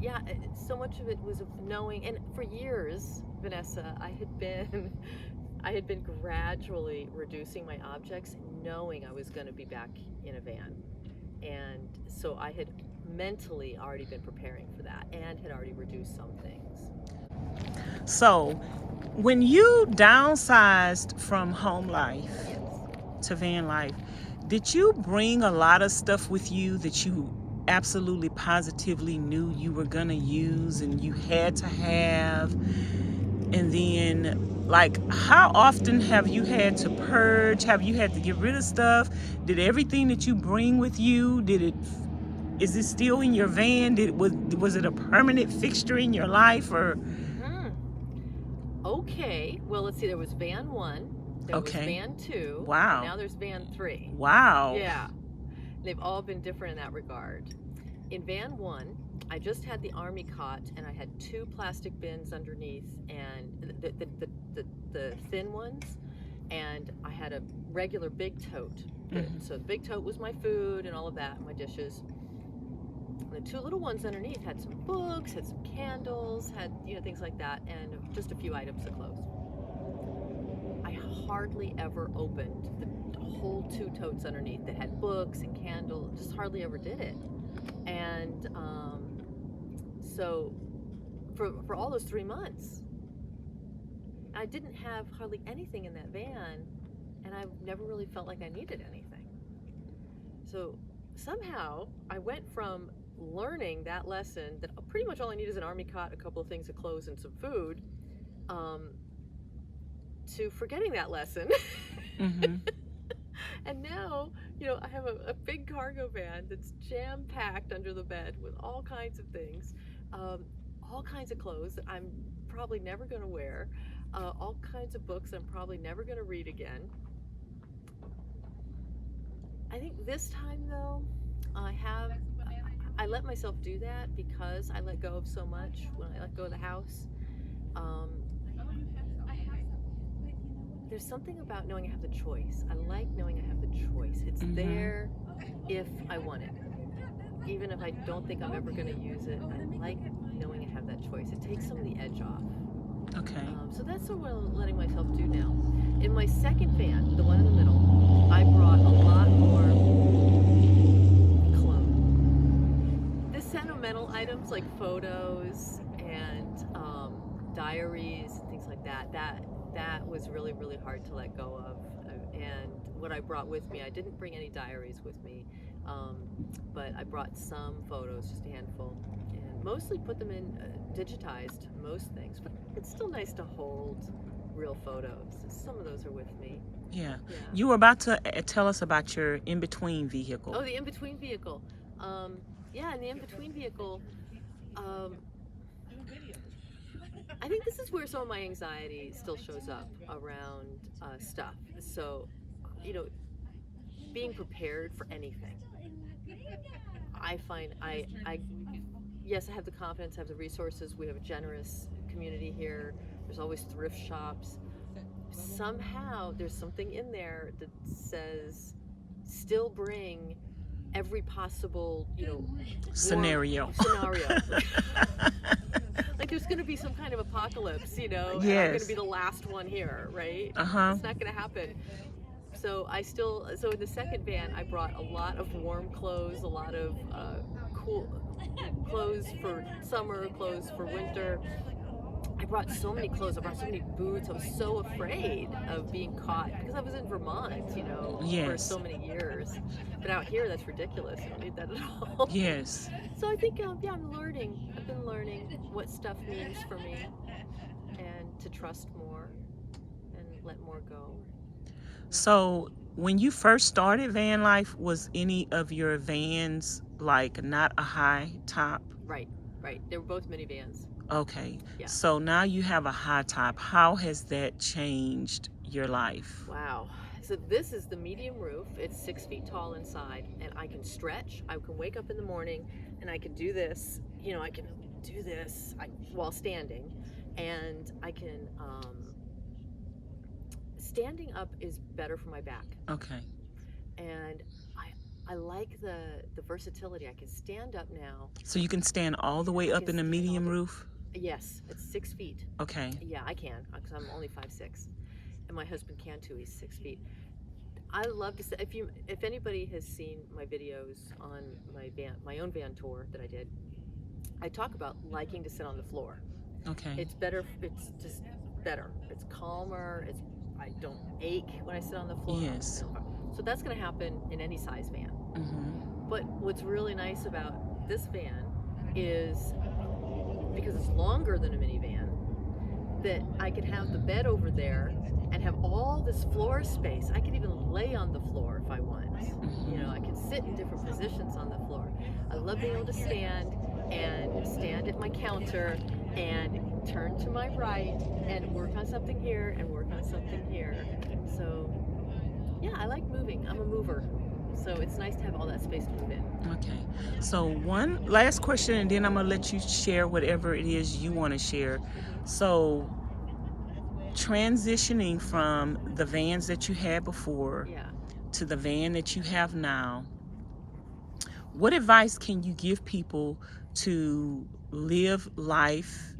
yeah, so much of it was knowing, and for years, Vanessa, I had been gradually reducing my objects, knowing I was going to be back in a van. And so I had mentally already been preparing for that and had already reduced some things. So, when you downsized from home life Yes. to van life, did you bring a lot of stuff with you that you absolutely positively knew you were going to use and you had to have? And then, like, how often have you had to purge? Have you had to get rid of stuff? Did everything that you bring with you, is it still in your van? Was it a permanent fixture in your life, or Hmm. Okay. Well, let's see. There was van one, there was okay. van two, and Wow. now there's van three. Wow. Yeah. They've all been different in that regard. In van one, I just had the army cot, and I had two plastic bins underneath, and the thin ones, and I had a regular big tote. So the big tote was my food and all of that, my dishes. And the two little ones underneath had some books, had some candles, had things like that, and just a few items of clothes. I hardly ever opened the whole two totes underneath that had books and candles. Just hardly ever did it. And so for all those 3 months, I didn't have hardly anything in that van, and I never really felt like I needed anything. So somehow I went from learning that lesson that pretty much all I need is an army cot, a couple of things of clothes, and some food, um, to forgetting that lesson. Mm-hmm. And now, I have a big cargo van that's jam packed under the bed with all kinds of things, um, all kinds of clothes that I'm probably never going to wear, all kinds of books I'm probably never going to read again. I think this time, though, I have. I let myself do that because I let go of so much when I let go of the house. Um, there's something about knowing I have the choice. I like knowing I have the choice. It's Mm-hmm. there if I want it. Even if I don't think I'm ever going to use it, I like knowing I have that choice. It takes some of the edge off. Okay. So that's what I'm letting myself do now. In my second van, the one in the middle, I brought a lot more clothes. The sentimental items like photos and diaries and things like that. That was really really hard to let go of. And what I brought with me, I didn't bring any diaries with me, um, but I brought some photos, just a handful, and mostly put them in digitized most things. But it's still nice to hold real photos. Some of those are with me. Yeah. Yeah. You were about to tell us about your in between vehicle. Oh, the in between vehicle. Um, yeah, and the in between vehicle. Um, I think this is where some of my anxiety still shows up around stuff. So, you know, being prepared for anything. I find yes, I have the confidence, I have the resources. We have a generous community here. There's always thrift shops. Somehow, there's something in there that says, still bring every possible, war Scenario. scenario. Like there's going to be some kind of apocalypse, and I'm going to be Yes. the last one here, right? Uh-huh. It's not going to happen. So in the second van, I brought a lot of warm clothes, a lot of cool clothes for summer, clothes for winter. I brought so many clothes. I brought so many boots. I was so afraid of being caught because I was in Vermont, for Yes. so many years. But out here, that's ridiculous. You don't need that at all. Yes. So I think, yeah, I'm learning. I've been learning what stuff means for me, and to trust more and let more go. So, when you first started van life, was any of your vans like not a high top? Right, right. They were both minivans. Okay. Yeah. So now you have a high top. How has that changed your life? Wow. So this is the medium roof. It's 6 feet tall inside, and I can stretch. I can wake up in the morning, and I can do this. I can do this while standing, and I can. Standing up is better for my back, Okay. and I like the versatility. I can stand up now. So you can stand all the way I up can in the stand all medium the- roof? Yes, it's 6 feet. Okay. Yeah, I can because I'm only 5'6", and my husband can too. He's 6 feet. I love to say, if anybody has seen my videos on my own van tour that I did, I talk about liking to sit on the floor. Okay. It's better. It's just better. It's calmer. I don't ache when I sit on the floor. Yes. So that's going to happen in any size van. Mm-hmm. But what's really nice about this van is because it's longer than a minivan, that I can have the bed over there and have all this floor space. I can even lay on the floor if I want. You know, I can sit in different positions on the floor. I love being able to stand at my counter and turn to my right and work on something here and work on something here. So yeah, I like moving. I'm a mover. So it's nice to have all that space to move in. Okay. So one last question, and then I'm going to let you share whatever it is you want to share. So transitioning from the vans that you had before Yeah. to the van that you have now, what advice can you give people to live life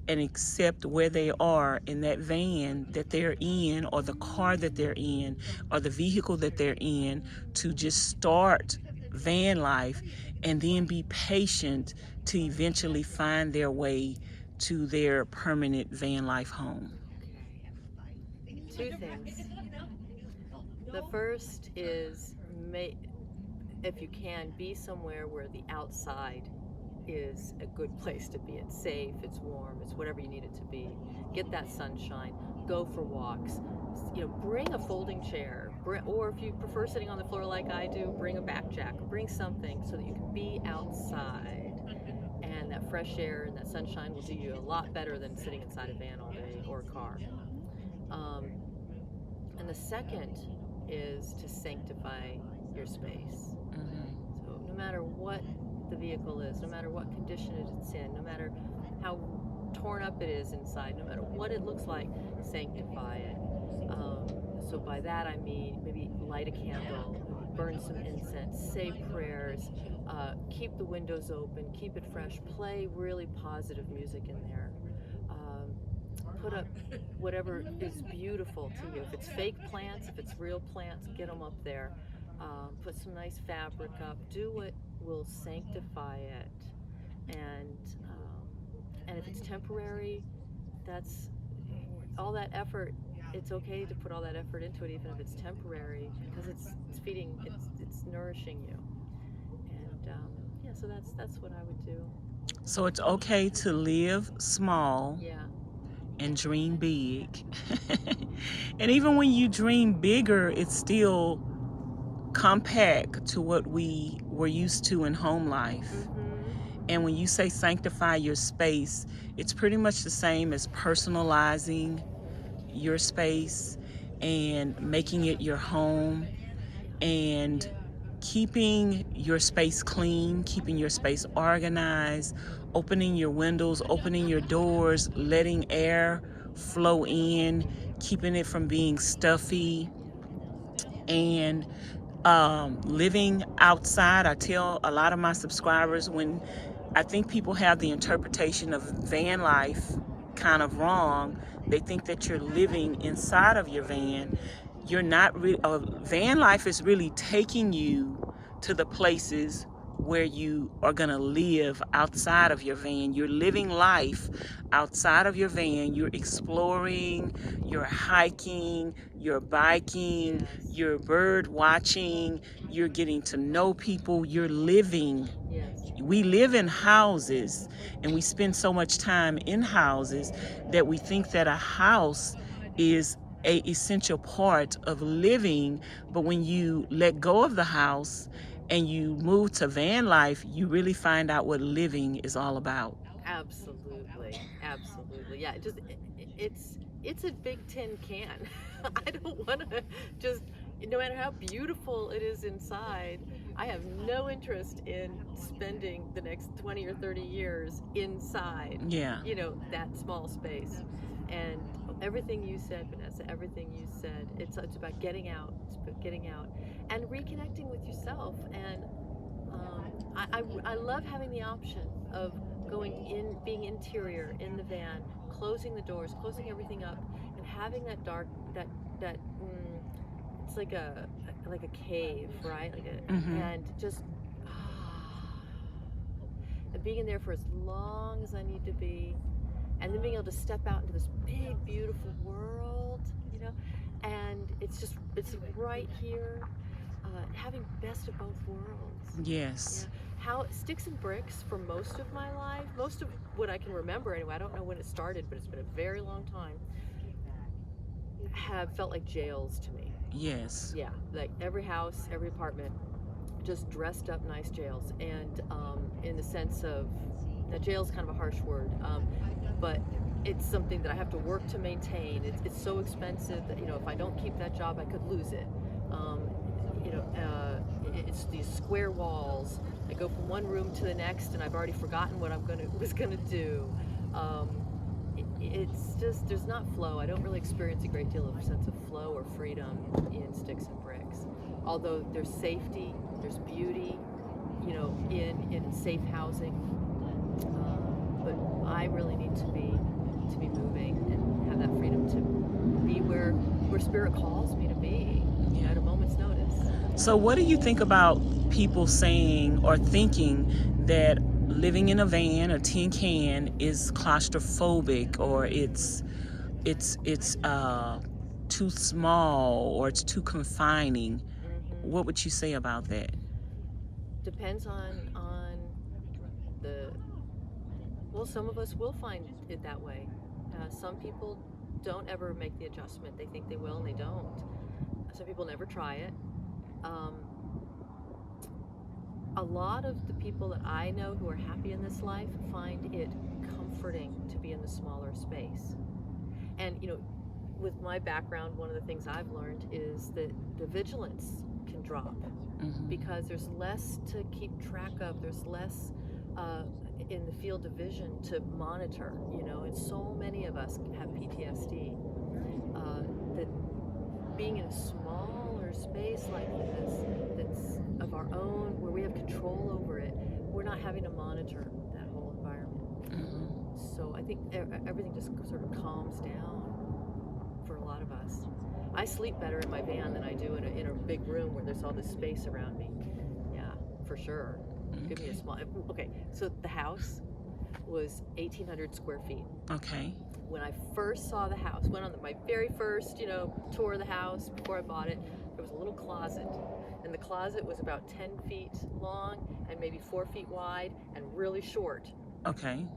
and accept where they are in that van that they're in, or the car that they're in, or the vehicle that they're in, to just start van life and then be patient to eventually find their way to their permanent van life home? Two things. The first is, if you can, be somewhere where the outside is a good place to be. It's safe, it's warm, it's whatever you need it to be. Get that sunshine, go for walks. You know, bring a folding chair, or if you prefer sitting on the floor like I do, bring a back jack, bring something so that you can be outside. And that fresh air and that sunshine will do you a lot better than sitting inside a van all day or a car. And the second is to sanctify your space. So no matter what the vehicle is, no matter what condition it's in, no matter how torn up it is inside, no matter what it looks like, sanctify it. So by that I mean maybe light a candle, burn some incense, say prayers, keep the windows open, keep it fresh, play really positive music in there. Put up whatever is beautiful to you. If it's fake plants, if it's real plants, get them up there. Put some nice fabric up. Do what will sanctify it. And if it's temporary, that's all that effort. It's okay to put all that effort into it, even if it's temporary, because it's feeding, it's nourishing you. And yeah, so that's what I would do. So it's okay to live small. Yeah. And dream big. And even when you dream bigger, it's still compact to what we were used to in home life. And when you say sanctify your space, it's pretty much the same as personalizing your space and making it your home and keeping your space clean, keeping your space organized, opening your windows, opening your doors, letting air flow in, keeping it from being stuffy, and living outside. I tell a lot of my subscribers, when I think people have the interpretation of van life kind of wrong, they think that you're living inside of your van. You're not van life is really taking you to the places where you are going to live outside of your van. You're living life outside of your van. You're exploring, you're hiking, you're biking, Yes. you're bird watching, you're getting to know people, you're living. Yes. We live in houses and we spend so much time in houses that we think that a house is a essential part of living. But when you let go of the house and you move to van life, you really find out what living is all about. Absolutely. Absolutely. Yeah, it's a big tin can. I don't want to just, no matter how beautiful it is inside, I have no interest in spending the next 20 or 30 years inside, Yeah. that small space. And Everything you said, Vanessa, everything you said. It's about getting out. It's about getting out and reconnecting with yourself. And I love having the option of going in, being interior in the van, closing the doors, closing everything up, and having that dark, that it's like a cave, right? And just and being in there for as long as I need to be, and then being able to step out into this big, beautiful world, you know, and it's right here, having best of both worlds. Yes. Yeah. How sticks and bricks for most of my life, most of what I can remember anyway, I don't know when it started, but it's been a very long time, have felt like jails to me. Yes. Yeah, like every house, every apartment, just dressed up nice jails. And in the sense of, now jail's kind of a harsh word, but it's something that I have to work to maintain. It's so expensive that, you know, if I don't keep that job, I could lose it. You know, it's these square walls. I go from one room to the next, and I've already forgotten what was gonna do. It's just, there's not flow. I don't really experience a great deal of sense of flow or freedom in sticks and bricks. Although there's safety, there's beauty, you know, in safe housing. But I really need to be moving and have that freedom to be where spirit calls me to be, Yeah. at a moment's notice. So what do you think about people saying or thinking that living in a van, a tin can, is claustrophobic, or it's too small, or it's too confining? What would you say about that? Depends on the, well, some of us will find it that way. Some people don't ever make the adjustment. They think they will and they don't. Some people never try it. A lot of the people that I know who are happy in this life find it comforting to be in the smaller space. And, you know, with my background, one of the things I've learned is that the vigilance can drop because there's less to keep track of. There's less in the field of vision to monitor, you know, and so many of us have PTSD. That being in a smaller space like this, that's of our own, where we have control over it, we're not having to monitor that whole environment. So I think everything just sort of calms down for a lot of us. I sleep better in my van than I do in a big room where there's all this space around me. Yeah, for sure. Give me a small. Okay, so the house was 1,800 square feet. Okay. When I first saw the house, went on my very first, you know, tour of the house before I bought it, there was a little closet. And the closet was about 10 feet long and maybe 4 feet wide and really short. Okay.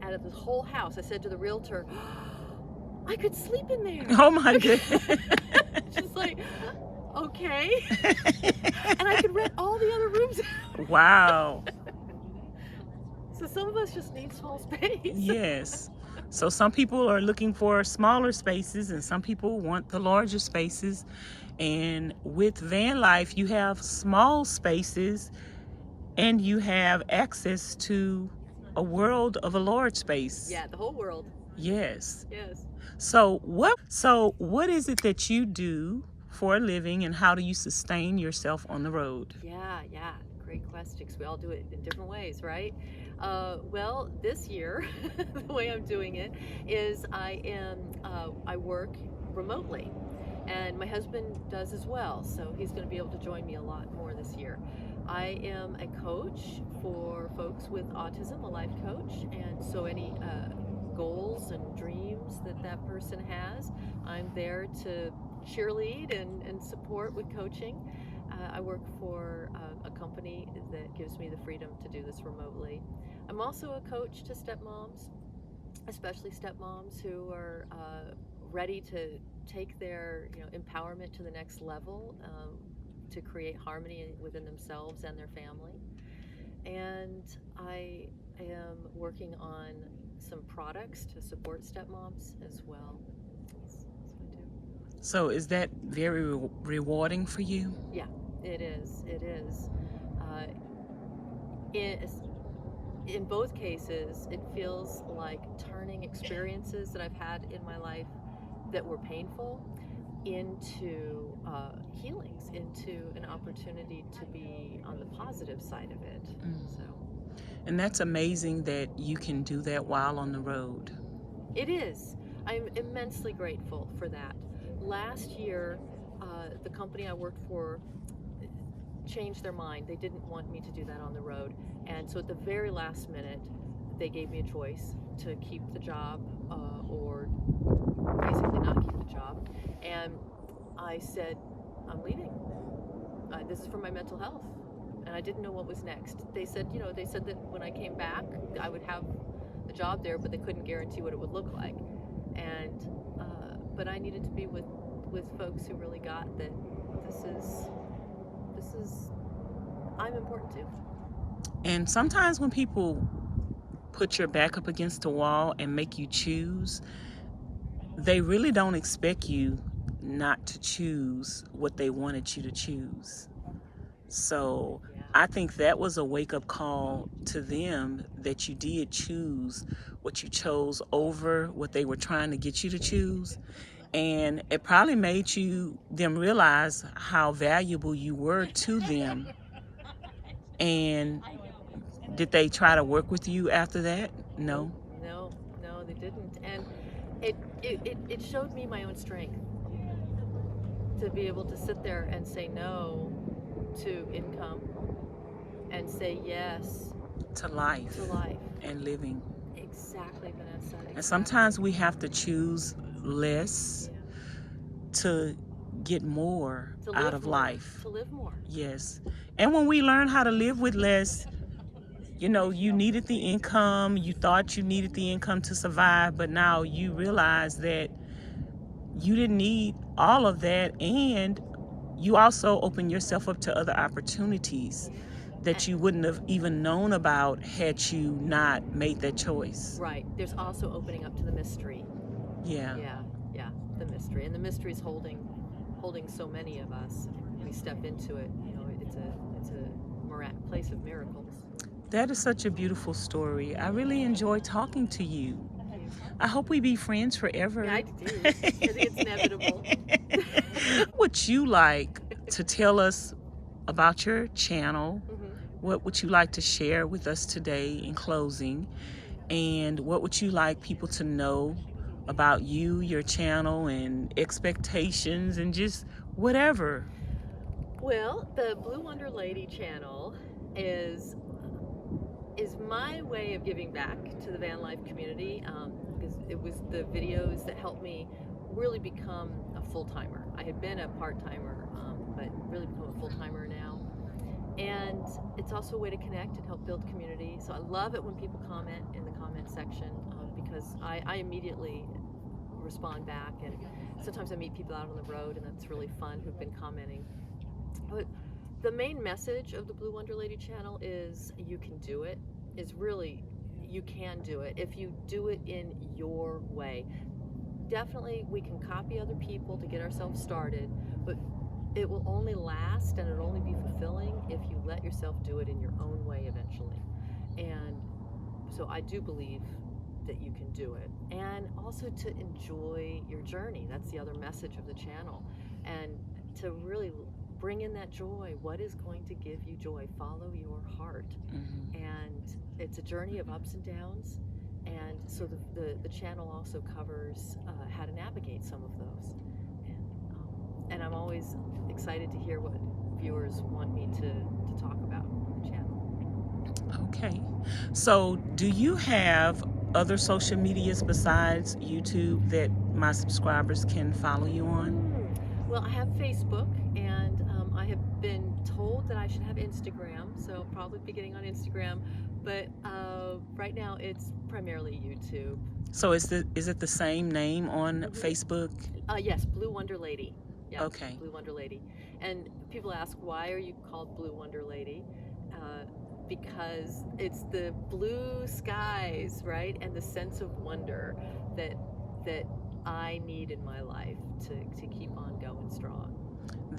Out of the whole house, I said to the realtor, I could sleep in there. Oh my goodness. Just like, okay. And I could rent all the other rooms out. Wow. So some of us just need small space. Yes. So some people are looking for smaller spaces and some people want the larger spaces. And with van life, you have small spaces and you have access to a world of a large space. Yeah, the whole world. Yes. Yes. So what is it that you do for a living, and how do you sustain yourself on the road? Yeah, great question, because we all do it in different ways, right? Well, this year, the way I'm doing it is I work remotely, and my husband does as well, so he's going to be able to join me a lot more this year. I am a coach for folks with autism, a life coach, and so any goals and dreams that person has, I'm there to cheerlead and support with coaching. I work for a company that gives me the freedom to do this remotely. I'm also a coach to stepmoms, especially stepmoms who are ready to take their, you know, empowerment to the next level, to create harmony within themselves and their family. And I am working on some products to support stepmoms as well. That's what I do. So is that very rewarding for you? Yeah, it is. It is. in both cases, it feels like turning experiences that I've had in my life that were painful into healings, into an opportunity to be on the positive side of it. So And that's amazing that you can do that while on the road. it is. I'm immensely grateful for that. Last year, the company I worked for changed their mind. They didn't want me to do that on the road. And so at the very last minute, they gave me a choice to keep the job or basically not keep the job. And I said, I'm leaving. This is for my mental health. And I didn't know what was next. They said, they said that when I came back, I would have a job there, but they couldn't guarantee what it would look like. And, but I needed to be with folks who really got that this is, I'm important too. And sometimes when people put your back up against the wall and make you choose, they really don't expect you not to choose what they wanted you to choose. So Yeah. I think that was a wake-up call to them that you did choose what you chose over what they were trying to get you to choose. And it probably made them realize how valuable you were to them. And did they try to work with you after that? No. No, they didn't. And it showed me my own strength to be able to sit there and say no to income and say yes To life. And living. Exactly, Vanessa. Exactly. And sometimes we have to choose less to get more out of life. To live more. Yes. And when we learn how to live with less, you needed the income, you thought you needed the income to survive, but now you realize that you didn't need all of that, and you also open yourself up to other opportunities that you wouldn't have even known about had you not made that choice. Right. There's also opening up to the mystery. Yeah. The mystery. And the mystery is holding so many of us. We step into it. It's a place of miracles. That is such a beautiful story. I really enjoy talking to you. I hope we be friends forever. Yeah, I do. I think it's inevitable. What would you like to tell us about your channel? What would you like to share with us today in closing? And what would you like people to know about you, your channel, and expectations, and just whatever? Well, the Blue Wonder Lady channel is my way of giving back to the van life community, because it was the videos that helped me really become a full-timer. I had been a part-timer, but really become a full-timer now. And it's also a way to connect and help build community. So I love it when people comment in the comment section, because I immediately respond back, and sometimes I meet people out on the road, and that's really fun, who've been commenting. But the main message of the Blue Wonder Lady channel is you can do it. Is really, you can do it if you do it in your way. Definitely we can copy other people to get ourselves started, but it will only last and it'll only be fulfilling if you let yourself do it in your own way eventually. And so I do believe that you can do it, and also to enjoy your journey. That's the other message of the channel, and to really bring in that joy. What is going to give you joy? Follow your heart. And it's a journey of ups and downs, and so the channel also covers how to navigate some of those, and I'm always excited to hear what viewers want me to talk about on the channel. Okay, so do you have other social medias besides YouTube that my subscribers can follow you on? Well, I have Facebook, and I have been told that I should have Instagram, so I'll probably be getting on Instagram, but right now it's primarily YouTube. So is it the same name on Facebook? Yes, Blue Wonder Lady. Yeah, okay. Blue Wonder Lady. And people ask, why are you called Blue Wonder Lady? Because it's the blue skies, right, and the sense of wonder that I need in my life to keep on going strong.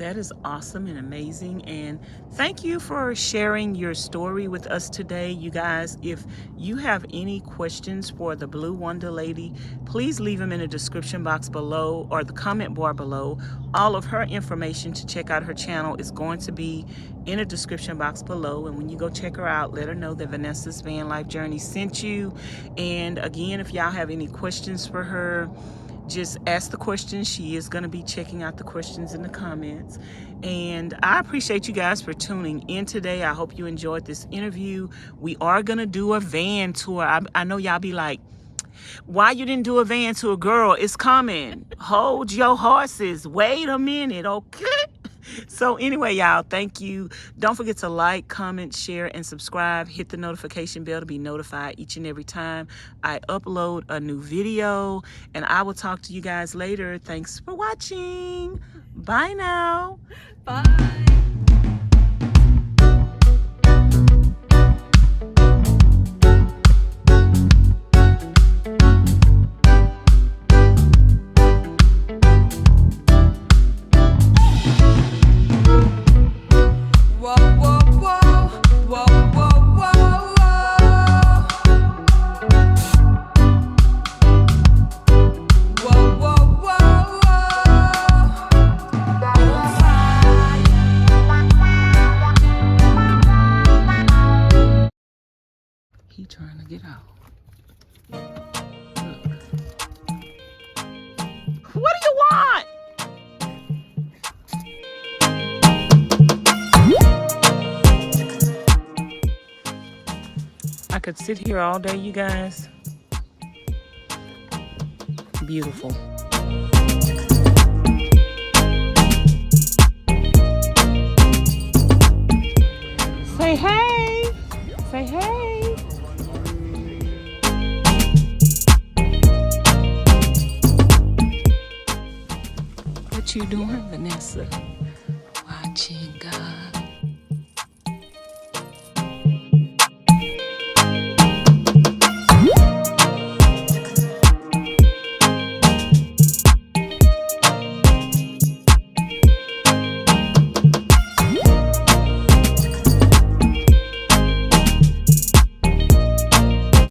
That is awesome and amazing. And thank you for sharing your story with us today. You guys, if you have any questions for the Blue Wonder Lady, please leave them in the description box below or the comment bar below. All of her information to check out her channel is going to be in the description box below. And when you go check her out, let her know that Vanessa's Van Life Journey sent you. And again, if y'all have any questions for her, just ask the questions. She is going to be checking out the questions in the comments. And I appreciate you guys for tuning in today. I hope you enjoyed this interview. We are going to do a van tour. I know y'all be like, why you didn't do a van tour? Girl, it's coming. Hold your horses. Wait a minute, okay? So anyway, y'all, thank you. Don't forget to like, comment, share, and subscribe. Hit the notification bell to be notified each and every time I upload a new video. And I will talk to you guys later. Thanks for watching. Bye now. Bye. He trying to get out. What do you want? I could sit here all day, you guys. Beautiful. Say hey. Say hey. What you doing, Vanessa? Watching God.